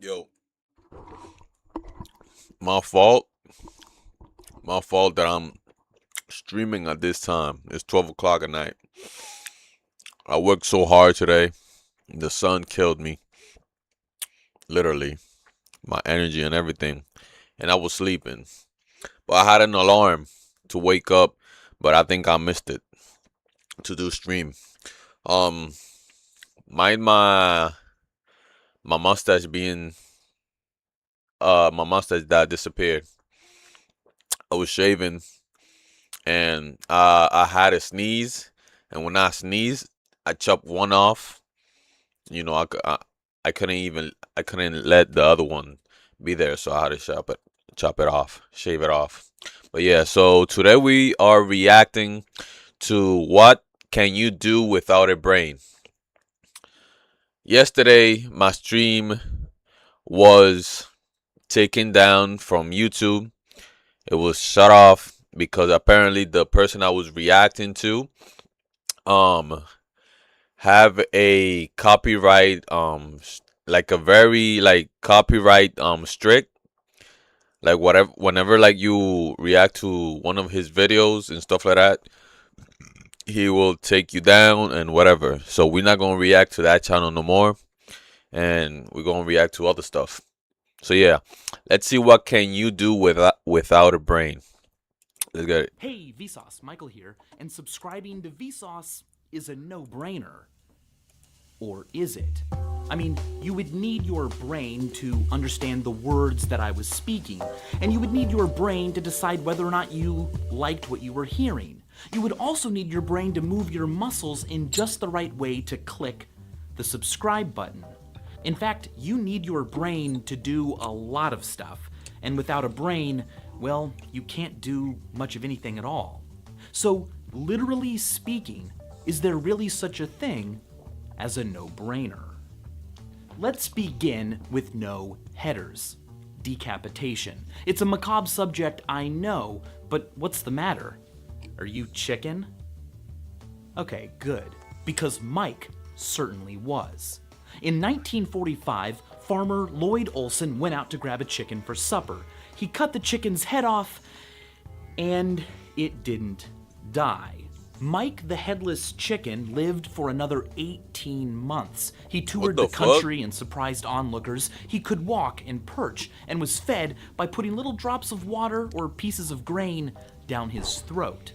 Yo, my fault. My fault that I'm streaming at this time. It's 12 o'clock at night. I worked so hard today. The sun killed me. Literally. My energy and everything. And I was sleeping. But I had an alarm to wake up. But I think I missed it to do stream. Um, mind my mustache being my mustache that disappeared. I was shaving and I had a sneeze, and when I sneezed, I chopped one off. You know, I couldn't even I couldn't let the other one be there, so I had to chop it off, shave it off. But yeah, so today we are reacting to what can you do without a brain. Yesterday, my stream was taken down from YouTube. It was shut off because apparently the person I was reacting to um have a copyright like a very like copyright strict, like whatever, whenever like you react to one of his videos and stuff like that, he will take you down and whatever. So we're not gonna react to that channel no more, and we're gonna react to other stuff. So yeah, let's see what can you do without a brain. Let's get it. Hey, Vsauce, Michael here, and subscribing to Vsauce is a no-brainer. Or is it? I mean, you would need your brain to understand the words that I was speaking, and you would need your brain to decide whether or not you liked what you were hearing. You would also need your brain to move your muscles in just the right way to click the subscribe button. In fact, you need your brain to do a lot of stuff, and without a brain, well, you can't do much of anything at all. So, literally speaking, is there really such a thing as a no-brainer? Let's begin with no headers. Decapitation. It's a macabre subject, I know, but what's the matter? Are you chicken? Okay, good, because Mike certainly was. In 1945, farmer Lloyd Olson went out to grab a chicken for supper. He cut the chicken's head off, and it didn't die. Mike the Headless Chicken lived for another 18 months. He toured the country and surprised onlookers. He could walk and perch, and was fed by putting little drops of water or pieces of grain down his throat.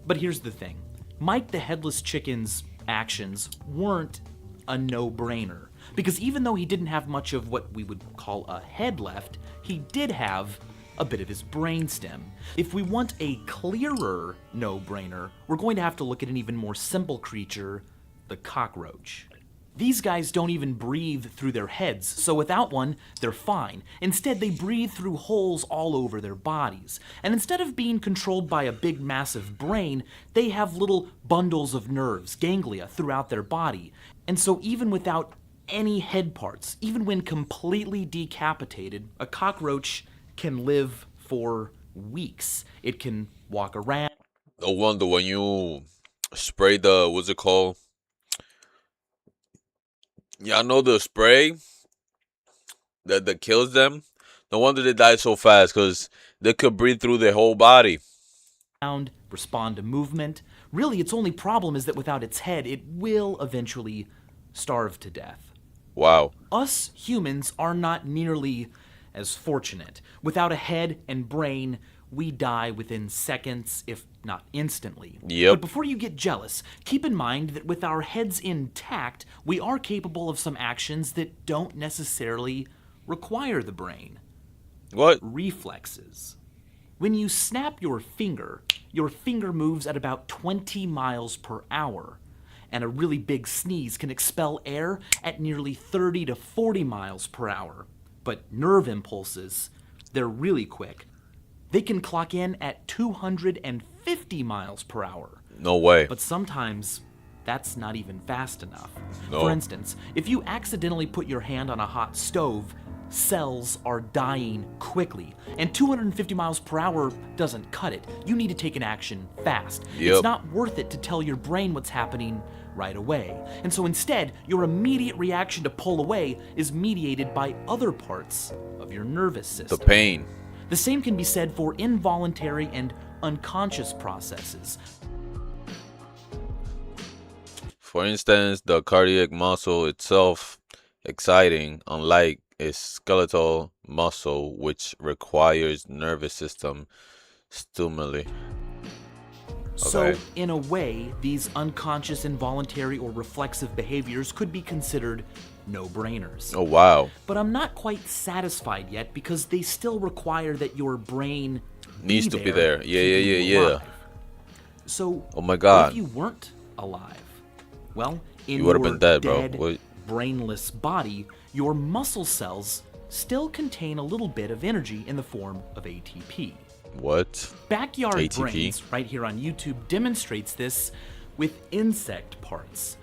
But here's the thing. Mike the Headless Chicken's actions weren't a no-brainer, because even though he didn't have much of what we would call a head left, he did have a bit of his brainstem. If we want a clearer no-brainer, we're going to have to look at an even more simple creature, the cockroach. These guys don't even breathe through their heads, so without one, they're fine. Instead, they breathe through holes all over their bodies. And instead of being controlled by a big, massive brain, they have little bundles of nerves, ganglia, throughout their body. And so even without any head parts, even when completely decapitated, a cockroach can live for weeks. It can walk around. No wonder when you spray the, what's it called? Yeah, I know the spray that kills them. No wonder they die so fast, because they could breathe through their whole body. Respond to movement. Really, its only problem is that without its head, it will eventually starve to death. Wow. Us humans are not nearly as fortunate. Without a head and brain, we die within seconds, if not instantly. Yep. But before you get jealous, keep in mind that with our heads intact, we are capable of some actions that don't necessarily require the brain. What? Reflexes. When you snap your finger moves at about 20 miles per hour. And a really big sneeze can expel air at nearly 30 to 40 miles per hour. But nerve impulses, they're really quick. They can clock in at 250 miles per hour. No way. But sometimes that's not even fast enough. No. For instance, if you accidentally put your hand on a hot stove, cells are dying quickly, and 250 miles per hour doesn't cut it. You need to take an action fast. Yep. It's not worth it to tell your brain what's happening right away. And so instead, your immediate reaction to pull away is mediated by other parts of your nervous system. The pain. The same can be said for involuntary and unconscious processes. For instance, the cardiac muscle itself exciting, unlike a skeletal muscle which requires nervous system stimuli. So, Okay. in a way, these unconscious, involuntary, or reflexive behaviors could be considered no-brainers. Oh wow. But I'm not quite satisfied yet because they still require that your brain Needs to be there. Yeah, keeping yeah, you yeah, yeah. alive. So, Oh my what God. if you weren't alive? Well, in You would've your been dead, bro. dead, What? brainless body, your muscle cells still contain a little bit of energy in the form of ATP. What? Backyard ATP? Brains, right here on YouTube, demonstrates this with insect parts.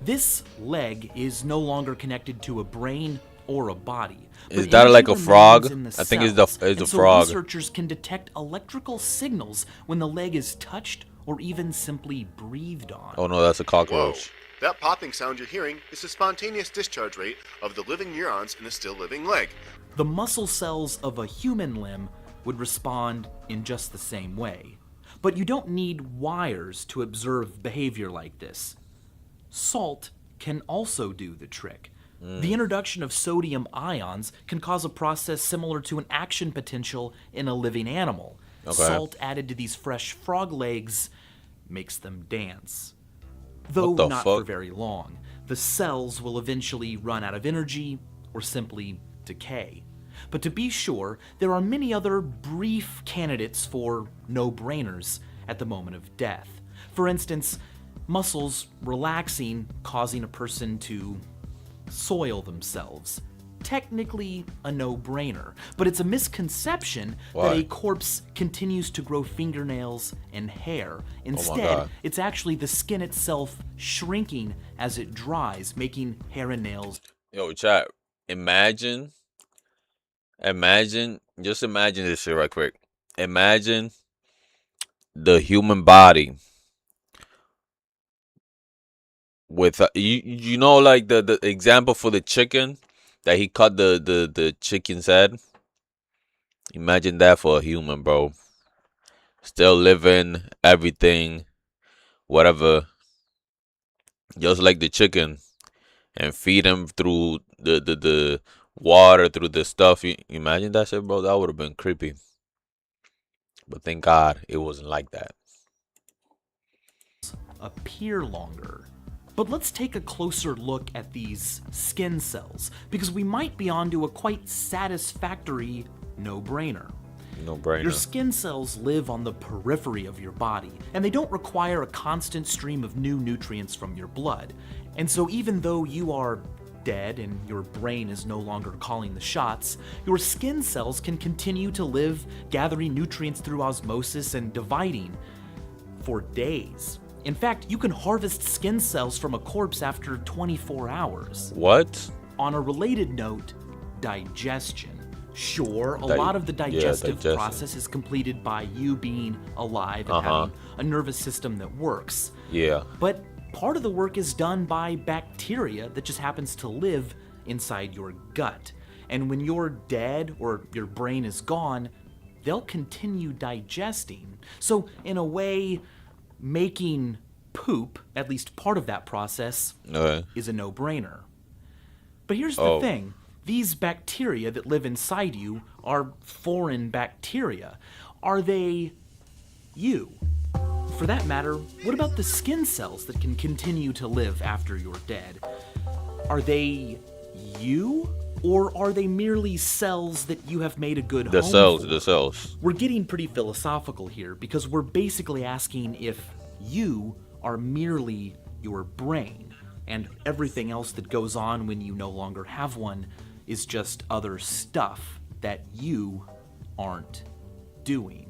This leg is no longer connected to a brain or a body. Is but that energy like a remains frog? in the I think it's the cells, it's and a so frog. researchers can detect electrical signals when the leg is touched or even simply breathed on. Oh no, that's a Whoa. cockroach. That popping sound you're hearing is the spontaneous discharge rate of the living neurons in a still living leg. The muscle cells of a human limb would respond in just the same way. But you don't need wires to observe behavior like this. Salt can also do the trick. The introduction of sodium ions can cause a process similar to an action potential in a living animal. Okay. Salt added to these fresh frog legs makes them dance. Though What the not for fuck? very long. The cells will eventually run out of energy or simply decay. But to be sure, there are many other brief candidates for no-brainers at the moment of death. For instance, muscles relaxing, causing a person to soil themselves. Technically a no-brainer, but it's a misconception that Why? a corpse continues to grow fingernails and hair. Instead, God. it's actually the skin itself shrinking as it dries, making hair and nails Yo, chat. Imagine, just imagine this shit right quick. Imagine the human body with you know like the example for the chicken that he cut the chicken's head. Imagine that for a human, bro. Still living, everything, whatever. Just like the chicken, and feed him through the water, through the stuff. Imagine that shit, bro. That would have been creepy. But thank God it wasn't like that. appear longer. But let's take a closer look at these skin cells, because we might be onto a quite satisfactory no-brainer. No brainer. Your skin cells live on the periphery of your body, and they don't require a constant stream of new nutrients from your blood. And so even though you are dead and your brain is no longer calling the shots, your skin cells can continue to live, gathering nutrients through osmosis and dividing for days. In fact, you can harvest skin cells from a corpse after 24 hours. What? On a related note, digestion. Sure, a Di- lot of the yeah, digestive digestion. process is completed by you being alive and having a nervous system that works. Yeah. But part of the work is done by bacteria that just happens to live inside your gut. And when you're dead or your brain is gone, they'll continue digesting. So, in a way, making poop, at least part of that process, Okay. is a no-brainer. But here's the Oh. thing. These bacteria that live inside you are foreign bacteria. Are they you? For that matter, what about the skin cells that can continue to live after you're dead? Are they you? Or are they merely cells that you have made a good The home cells. for? The cells. We're getting pretty philosophical here because we're basically asking if you are merely your brain and everything else that goes on when you no longer have one is just other stuff that you aren't doing.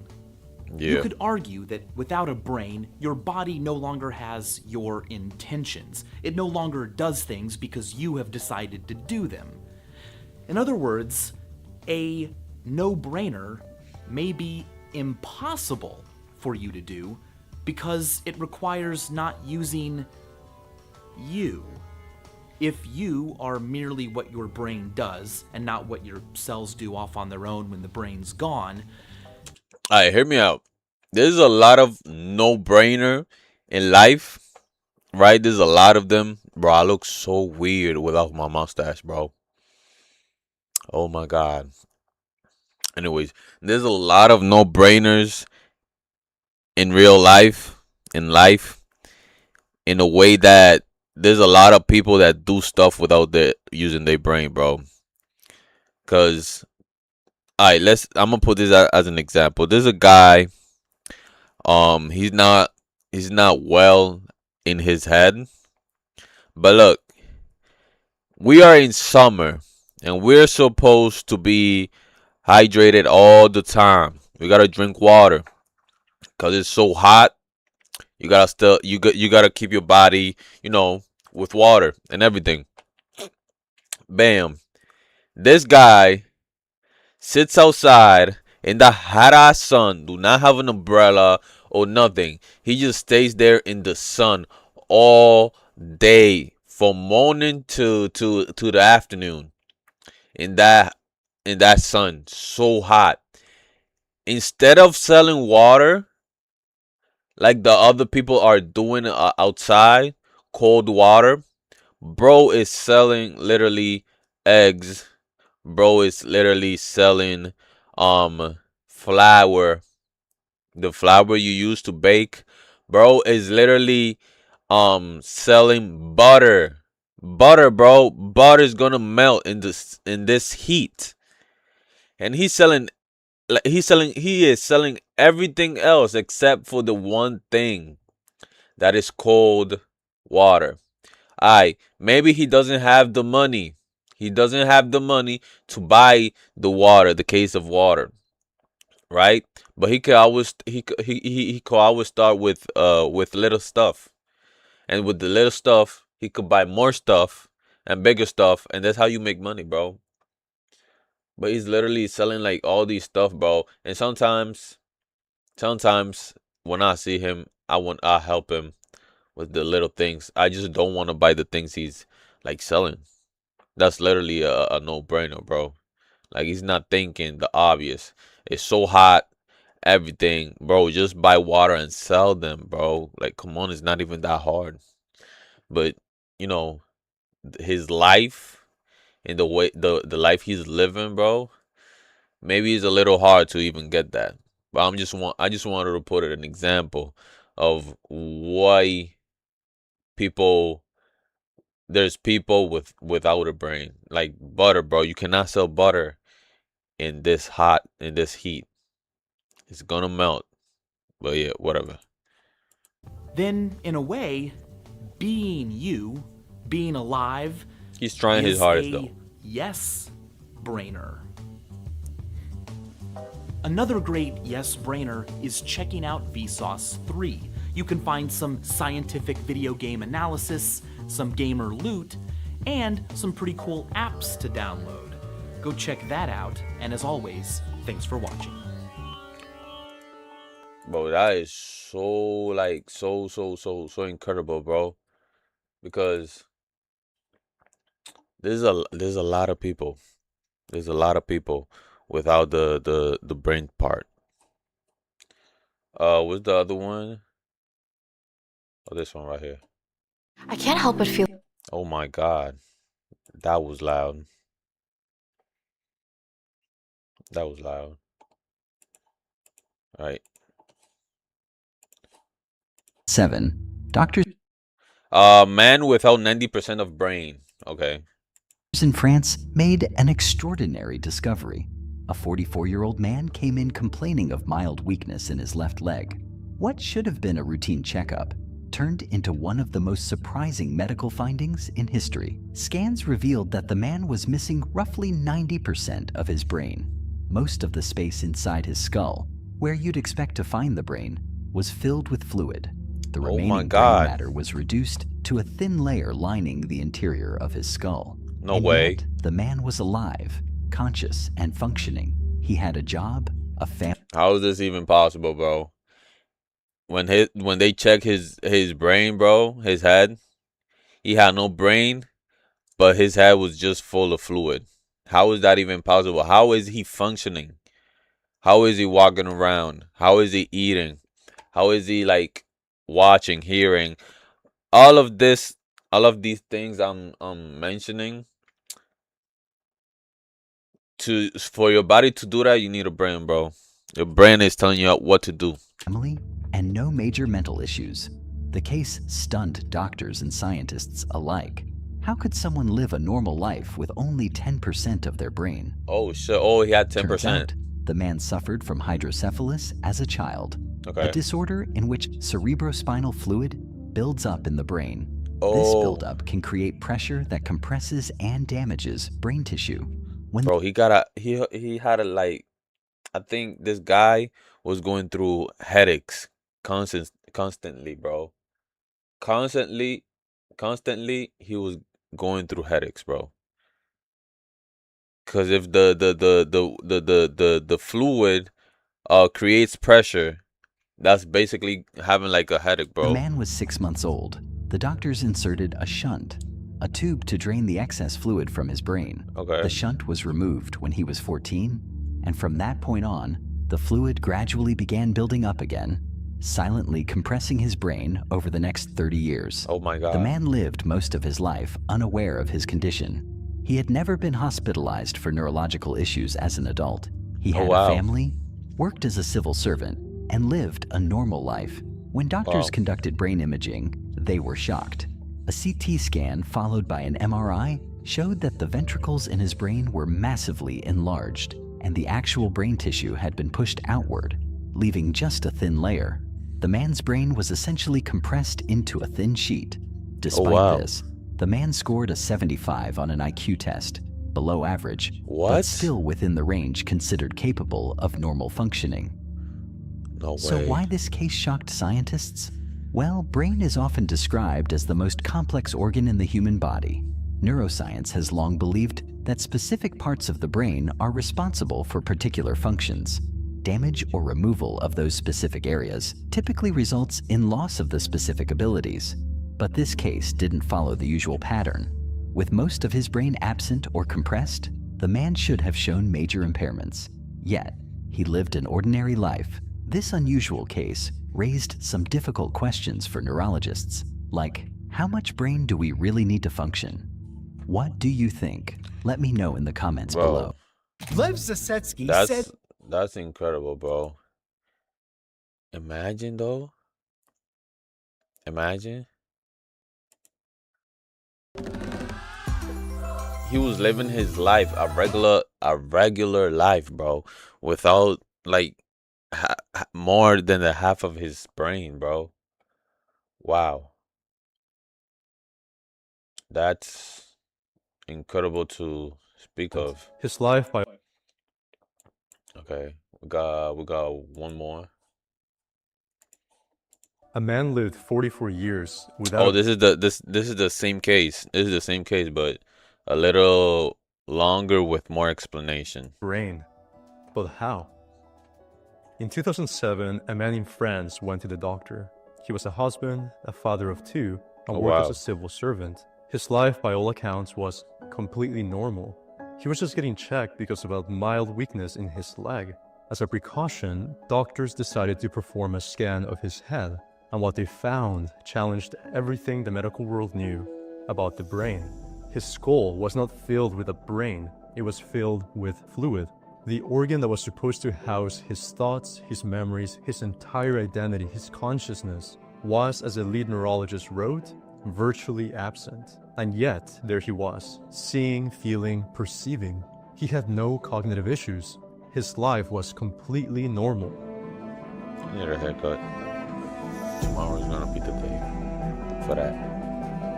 You Yeah. could argue that without a brain, your body no longer has your intentions. It no longer does things because you have decided to do them. In other words, a no-brainer may be impossible for you to do because it requires not using you. If you are merely what your brain does and not what your cells do off on their own when the brain's gone. Alright, hear me out. There's a lot of no-brainer in life, right? There's a lot of them. Bro, I look so weird without my mustache, bro. Oh my God. Anyways, there's a lot of no-brainers in real life, in a way that there's a lot of people that do stuff without using their brain, bro. Cause, alright, I'm gonna put this as an example. There's a guy, he's not well in his head. But look, we are in summer and we're supposed to be hydrated all the time. We gotta drink water because it's so hot. You gotta keep your body, with water and everything. Bam. This guy sits outside in the hot ass sun, do not have an umbrella or nothing. He just stays there in the sun all day from morning to the afternoon in that sun, so hot. Instead of selling water like the other people are doing outside, cold water, bro is selling literally eggs. Bro is literally selling flour, the flour you use to bake. Bro is literally selling butter. Butter, bro. Butter is gonna melt in this heat. And he is selling everything else except for the one thing that is cold water. Maybe he doesn't have the money. He doesn't have the money to buy the water, the case of water, right? But he could always start with little stuff, and with the little stuff, he could buy more stuff and bigger stuff, and that's how you make money, bro. But he's literally selling like all these stuff, bro. And sometimes when I see him, I help him with the little things. I just don't want to buy the things he's like selling. That's literally a no-brainer, bro. Like, he's not thinking the obvious. It's so hot, everything, bro. Just buy water and sell them, bro. Like, come on, it's not even that hard. But his life and the way the life he's living, bro. Maybe it's a little hard to even get that. But I just wanted to put an example of why there's people without a brain. Like butter, bro. You cannot sell butter in this heat. It's gonna melt. But yeah, whatever. Then, in a way, being you, being alive, he's trying his hardest though. Yes-brainer. Another great yes-brainer is checking out Vsauce 3. You can find some scientific video game analysis, some gamer loot, and some pretty cool apps to download. Go check that out, and as always, thanks for watching. Bro, that is so incredible, bro. Because there's a lot of people. There's a lot of people without the brain part. What's the other one? Oh, this one right here. I can't help but feel. Oh my God. That was loud. That was loud. All right. 7. Doctors man without 90% of brain. Okay. in France made an extraordinary discovery. A 44-year-old man came in complaining of mild weakness in his left leg. What should have been a routine checkup turned into one of the most surprising medical findings in history. Scans revealed that the man was missing roughly 90% of his brain. Most of the space inside his skull, where you'd expect to find the brain, was filled with fluid. The remaining brain matter was reduced to a thin layer lining the interior of his skull. No way. Yet, the man was alive, conscious, and functioning. He had a job, a family. How is this even possible, bro? When they check his brain, bro, his head, He had no brain, but his head was just full of fluid. How is that even possible? How is he functioning? How is he walking around? How is he eating? How is he like watching, hearing? All of this, all of these things I'm mentioning, for your body to do that, you need a brain, bro. Your brain is telling you what to do. Family, and no major mental issues. The case stunned doctors and scientists alike. How could someone live a normal life with only 10% of their brain? Oh shit! Oh, he had Turns 10%. out, the man suffered from hydrocephalus as a child, Okay. a disorder in which cerebrospinal fluid builds up in the brain. This Oh, buildup can create pressure that compresses and damages brain tissue. When bro, he had a like. I think this guy was going through headaches constantly, bro. Constantly, he was going through headaches, bro. Because if the fluid creates pressure, that's basically having like a headache, the bro. man was 6 months old, the doctors inserted a shunt, a tube to drain the excess fluid from his brain. Okay. The shunt was removed when he was 14, and from that point on, the fluid gradually began building up again, silently compressing his brain over the next 30 years. Oh my God. The man lived most of his life unaware of his condition. He had never been hospitalized for neurological issues as an adult. He Oh, had wow. a family, worked as a civil servant, and lived a normal life. When doctors Wow. conducted brain imaging, they were shocked. A CT scan followed by an MRI showed that the ventricles in his brain were massively enlarged, and the actual brain tissue had been pushed outward, leaving just a thin layer. The man's brain was essentially compressed into a thin sheet. Despite wow. this, the man scored a 75 on an IQ test, below average, but What? still within the range considered capable of normal functioning. No way. So why this case shocked scientists? Well, brain is often described as the most complex organ in the human body. Neuroscience has long believed that specific parts of the brain are responsible for particular functions. Damage or removal of those specific areas typically results in loss of the specific abilities. But this case didn't follow the usual pattern. With most of his brain absent or compressed, the man should have shown major impairments. Yet, he lived an ordinary life. This unusual case raised some difficult questions for neurologists, like how much brain do we really need to function? What do you think? Let me know in the comments Bro, below. Lev Zasetsky said that's incredible, bro. Imagine though. Imagine. He was living his life, a regular life, bro, without like more than the half of his brain, bro. Wow. That's incredible to speak of. his life by Okay. We got one more. a man lived 44 years without Oh, this is the same case. This is the same case, but a little longer with more explanation. brain. But how? In 2007, a man in France went to the doctor. He was a husband, a father of two, and Oh, worked wow. as a civil servant. His life, by all accounts, was completely normal. He was just getting checked because of a mild weakness in his leg. As a precaution, doctors decided to perform a scan of his head, and what they found challenged everything the medical world knew about the brain. His skull was not filled with a brain, it was filled with fluid. The organ that was supposed to house his thoughts, his memories, his entire identity, his consciousness, was, as a lead neurologist wrote, virtually absent. And yet, there he was, seeing, feeling, perceiving. He had no cognitive issues. His life was completely normal. I need a haircut. Tomorrow's gonna be the day for that.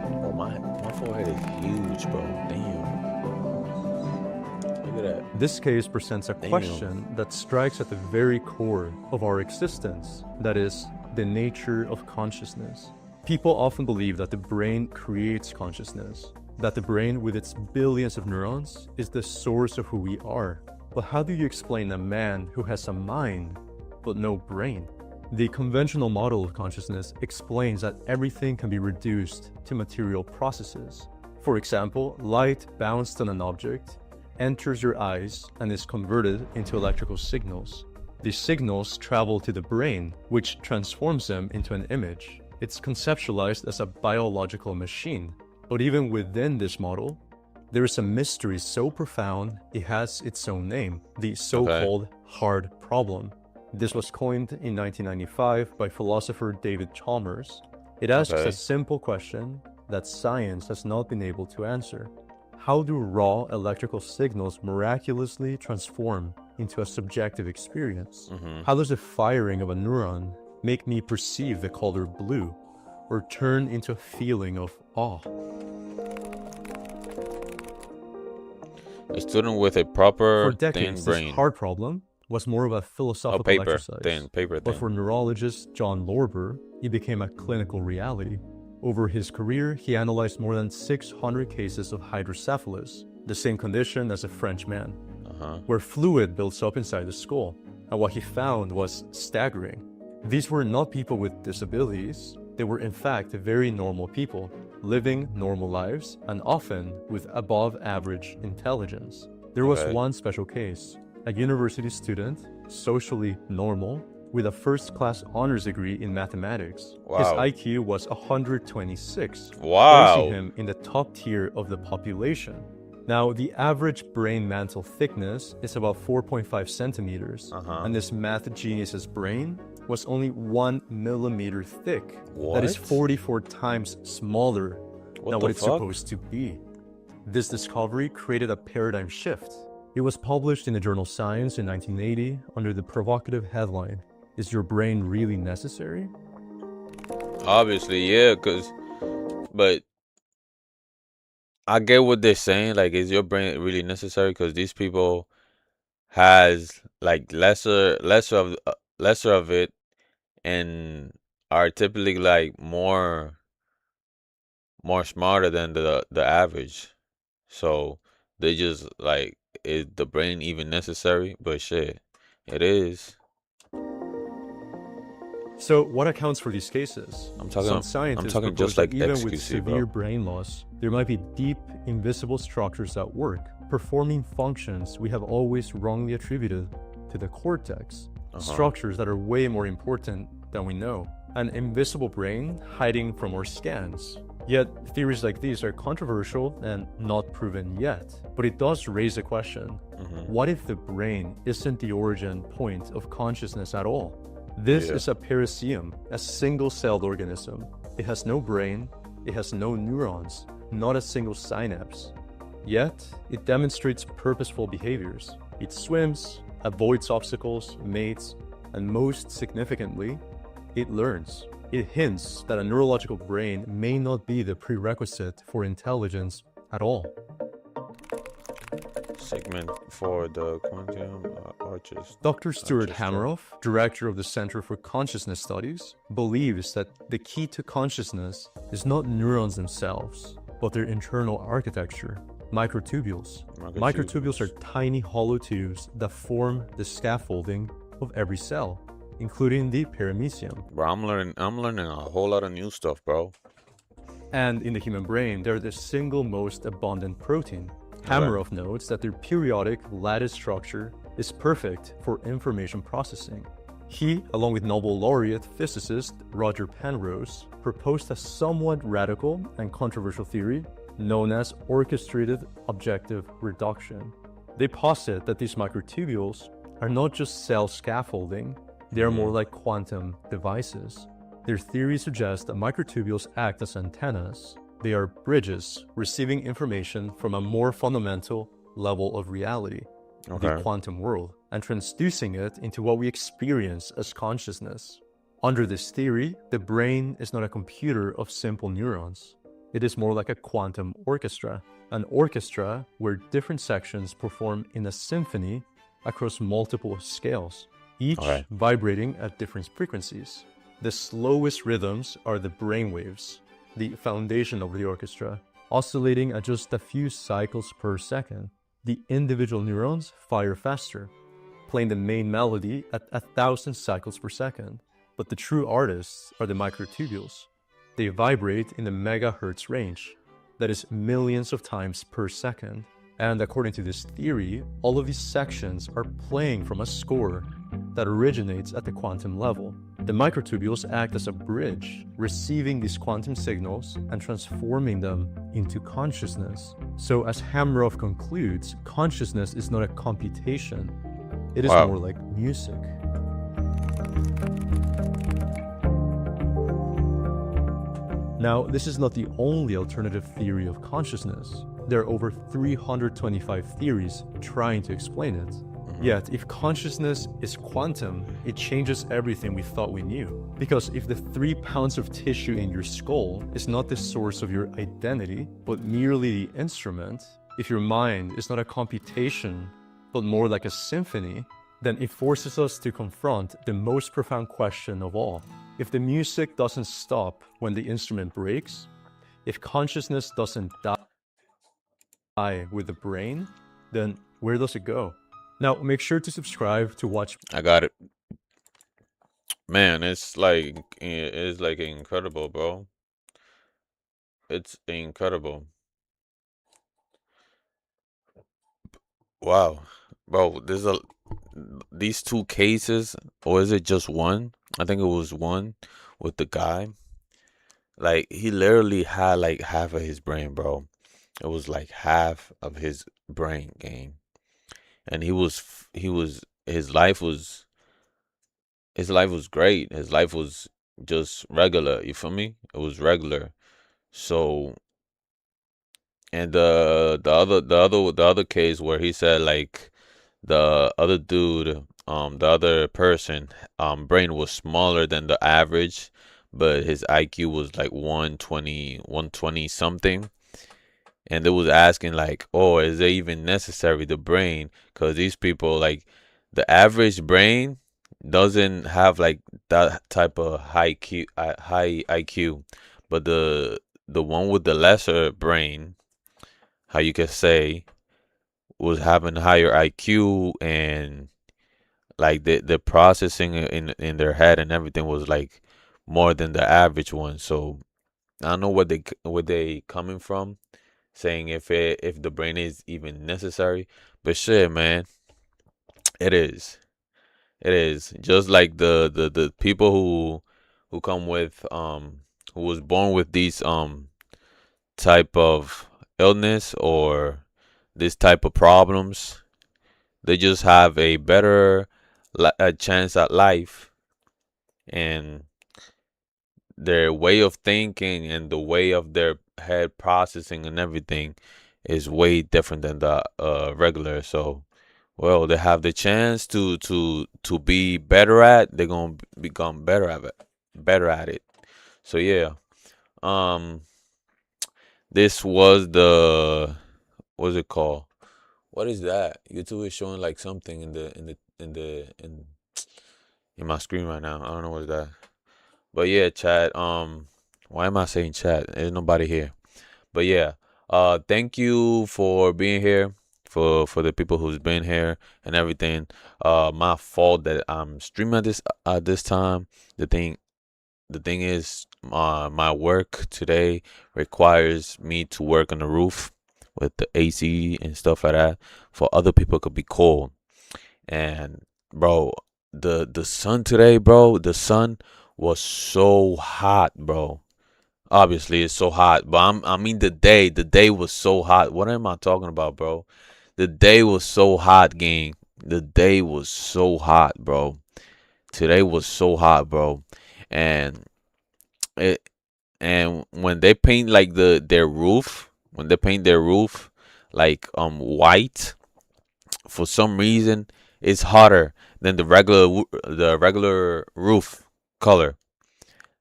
Oh, my forehead is huge, bro. Damn. Look at that. This case presents a Damn. question that strikes at the very core of our existence, that is, the nature of consciousness. People often believe that the brain creates consciousness, that the brain with its billions of neurons is the source of who we are. But how do you explain a man who has a mind but no brain? The conventional model of consciousness explains that everything can be reduced to material processes. For example, light bounced on an object, enters your eyes, and is converted into electrical signals. These signals travel to the brain, which transforms them into an image. It's conceptualized as a biological machine. But even within this model, there is a mystery so profound it has its own name, the so-called hard problem. This was coined in 1995 by philosopher David Chalmers. It asks a simple question that science has not been able to answer. How do raw electrical signals miraculously transform into a subjective experience? How does the firing of a neuron make me perceive the color blue or turn into a feeling of awe? A student with a proper For decades, thin brain. this hard problem was more of a philosophical exercise. Paper But thin. for neurologist John Lorber, it became a clinical reality. Over his career, he analyzed more than 600 cases of hydrocephalus, the same condition as a French man, where fluid builds up inside the skull. And what he found was staggering. These were not people with disabilities. They were in fact very normal people, living normal lives and often with above average intelligence. There was one special case, a university student, socially normal, with a first-class honors degree in mathematics. His IQ was 126, placing him in the top tier of the population. Now, the average brain mantle thickness is about 4.5 centimeters, and this math genius's brain was only 1 millimeter thick. That is 44 times smaller than what it's supposed to be. This discovery created a paradigm shift. It was published in the journal Science in 1980 under the provocative headline, "Is your brain really necessary?" Obviously, yeah, but I get what they're saying. Like, is your brain really necessary? Because these people has like lesser of it, and are typically like more smarter than the average. So they just like, is the brain even necessary? But shit, it is. So what accounts for these cases? I'm Some scientists talking propose just like that even with XQC, severe bro. brain loss, there might be deep, invisible structures at work, performing functions we have always wrongly attributed to the cortex. Structures that are way more important than we know. An invisible brain hiding from our scans. Yet, theories like these are controversial and not proven yet. But it does raise a question. What if the brain isn't the origin point of consciousness at all? This is a periseum, a single-celled organism. It has no brain, it has no neurons, not a single synapse. Yet, it demonstrates purposeful behaviors. It swims, avoids obstacles, mates, and most significantly, it learns. It hints that a neurological brain may not be the prerequisite for intelligence at all. Segment for the quantum arches. Dr. Stuart Hameroff, director of the Center for Consciousness Studies, believes that the key to consciousness is not neurons themselves, but their internal architecture, microtubules. Microtubules are tiny hollow tubes that form the scaffolding of every cell, including the paramecium. Bro, I'm learning a whole lot of new stuff, bro. And in the human brain, they're the single most abundant protein. Hameroff notes that their periodic lattice structure is perfect for information processing. He, along with Nobel laureate physicist Roger Penrose, proposed a somewhat radical and controversial theory known as orchestrated objective reduction. They posit that these microtubules are not just cell scaffolding, they are more like quantum devices. Their theory suggests that microtubules act as antennas. They are bridges receiving information from a more fundamental level of reality, the quantum world, and transducing it into what we experience as consciousness. Under this theory, the brain is not a computer of simple neurons. It is more like a quantum orchestra, an orchestra where different sections perform in a symphony across multiple scales, each vibrating at different frequencies. The slowest rhythms are the brainwaves, the foundation of the orchestra, oscillating at just a few cycles per second. The individual neurons fire faster, playing the main melody at 1,000 cycles per second. But the true artists are the microtubules. They vibrate in the megahertz range, that is millions of times per second. And according to this theory, all of these sections are playing from a score that originates at the quantum level. The microtubules act as a bridge, receiving these quantum signals and transforming them into consciousness. So as Hameroff concludes, consciousness is not a computation, it is Wow. more like music. Now, this is not the only alternative theory of consciousness. There are over 325 theories trying to explain it. Yet, if consciousness is quantum, it changes everything we thought we knew. Because if the 3 pounds of tissue in your skull is not the source of your identity, but merely the instrument, if your mind is not a computation, but more like a symphony, then it forces us to confront the most profound question of all. If the music doesn't stop when the instrument breaks, if consciousness doesn't die with the brain, then where does it go? Now, make sure to subscribe to watch. I got it. Man, it's like incredible, bro. It's incredible. Wow. Bro, these 2 cases, or is it just one? I think it was one with the guy. Like, he literally had like half of his brain, bro. It was like half of his brain game. And his life was great. His life was just regular, you feel me? It was regular. So, and the other case where he said like the other dude, the other person, brain was smaller than the average, but his IQ was like 120 something. And they was asking like, oh, is it even necessary, the brain? Because these people, like, the average brain doesn't have like that type of high IQ, but the one with the lesser brain, how you could say, was having higher IQ, and like the processing in their head and everything was like more than the average one. So I don't know what they coming from, saying if the brain is even necessary, but shit, man, it is. It is just like the people who come with who was born with these type of illness or this type of problems. They just have a better a chance at life, and their way of thinking and the way of their head processing and everything is way different than the regular. So, well, they have the chance to be better at. They're gonna become better at it. So yeah, this was what's it called? What is that? YouTube is showing like something in my screen right now. I don't know what is that. But yeah, chat. Why am I saying chat? There's nobody here. But yeah, thank you for being here. For the people who's been here and everything. My fault that I'm streaming at this time. The thing is, my work today requires me to work on the roof with the AC and stuff like that. For other people, it could be cold. And bro, the sun today, bro, the sun was so hot, bro. Obviously, it's so hot, but I mean the day was so hot. What am I talking about, bro? The day was so hot, gang. The day was so hot, bro. Today was so hot, bro. And when they paint like their roof, like white, for some reason it's hotter than the regular roof color.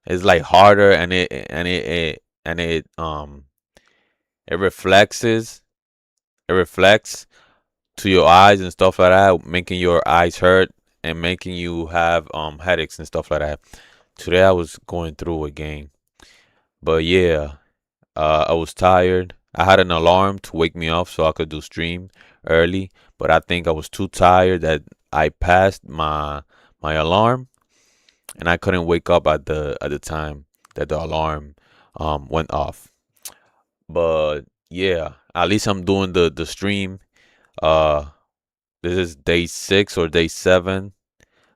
It's like harder, and it reflects to your eyes and stuff like that, making your eyes hurt and making you have headaches and stuff like that. Today I was going through it, gang. But yeah, I was tired. I had an alarm to wake me up so I could do stream early, but I think I was too tired that I passed my alarm, and I couldn't wake up at the time that the alarm went off. But yeah, at least I'm doing the stream. Uh, this is day 6 or day 7.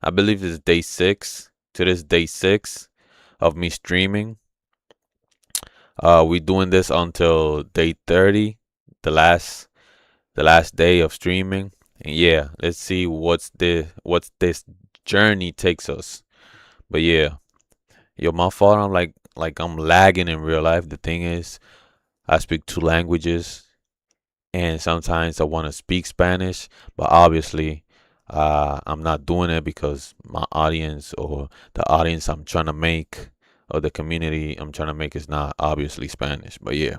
I believe it's day 6. To this day 6 of me streaming. We doing this until day 30, the last day of streaming. And yeah, let's see what's this journey takes us. But yeah, yo, my fault. I'm like I'm lagging in real life. The thing is, I speak 2 languages, and sometimes I want to speak Spanish, but obviously, I'm not doing it because my audience, or the audience I'm trying to make, or the community I'm trying to make, is not obviously Spanish. But yeah,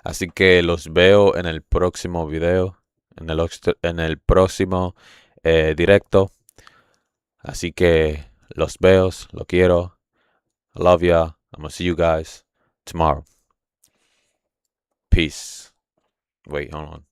así que los veo en el próximo video, en el próximo directo. Así que los veo, lo quiero. I love ya. I'm gonna see you guys tomorrow. Peace. Wait, hold on.